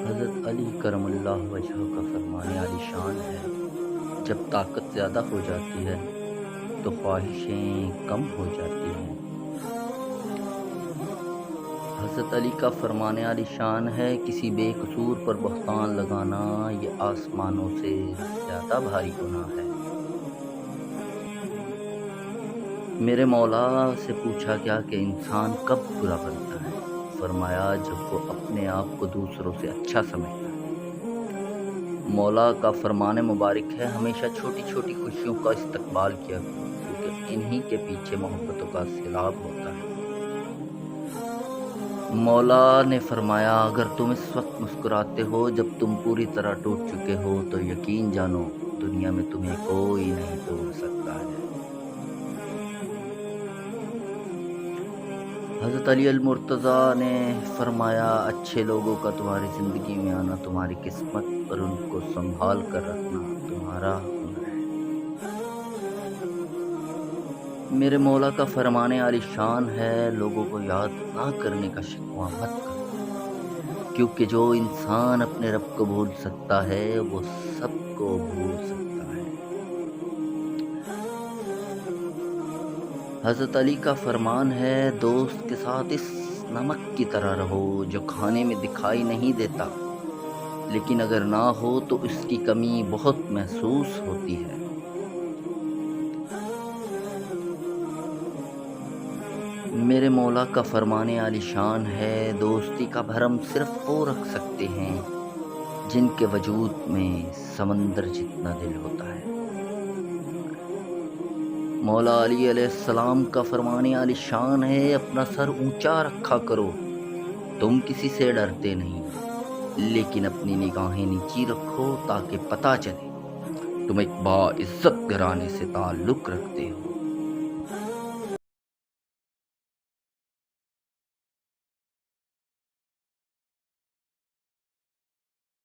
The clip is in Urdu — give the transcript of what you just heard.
حضرت علی کرم اللہ وجہ کا فرمان عالی شان ہے، جب طاقت زیادہ ہو جاتی ہے تو خواہشیں کم ہو جاتی ہیں۔ حضرت علی کا فرمان عالی شان ہے، کسی بے قصور پر بہتان لگانا یہ آسمانوں سے زیادہ بھاری گناہ ہے۔ میرے مولا سے پوچھا گیا کہ انسان کب برا بنتا ہے؟ فرمایا جب وہ اپنے آپ کو دوسروں سے اچھا سمجھتا ہے۔ مولا کا فرمان مبارک ہے، ہمیشہ چھوٹی چھوٹی خوشیوں کا استقبال کیا کرو، کیونکہ انہی کے پیچھے محبتوں کا سیلاب ہوتا ہے۔ مولا نے فرمایا اگر تم اس وقت مسکراتے ہو جب تم پوری طرح ٹوٹ چکے ہو تو یقین جانو دنیا میں تمہیں کوئی نہیں توڑ سکتا ہے۔ حضرت علی المرتضیٰ نے فرمایا اچھے لوگوں کا تمہاری زندگی میں آنا تمہاری قسمت اور ان کو سنبھال کر رکھنا تمہارا ہنر ہے۔ میرے مولا کا فرمان عالی شان ہے، لوگوں کو یاد نہ کرنے کا شکوہ مت کرو، کیونکہ جو انسان اپنے رب کو بھول سکتا ہے وہ سب کو بھول سکتا ہے۔ حضرت علی کا فرمان ہے دوست کے ساتھ اس نمک کی طرح رہو جو کھانے میں دکھائی نہیں دیتا لیکن اگر نہ ہو تو اس کی کمی بہت محسوس ہوتی ہے۔ میرے مولا کا فرمان عالی شان ہے، دوستی کا بھرم صرف وہ رکھ سکتے ہیں جن کے وجود میں سمندر جتنا دل ہوتا ہے۔ مولا علی علیہ السلام کا فرمان عالی شان ہے، اپنا سر اونچا رکھا کرو، تم کسی سے ڈرتے نہیں لیکن اپنی نگاہیں نیچی رکھو تاکہ پتہ چلے تم ایک باعزت گھرانے سے تعلق رکھتے ہو۔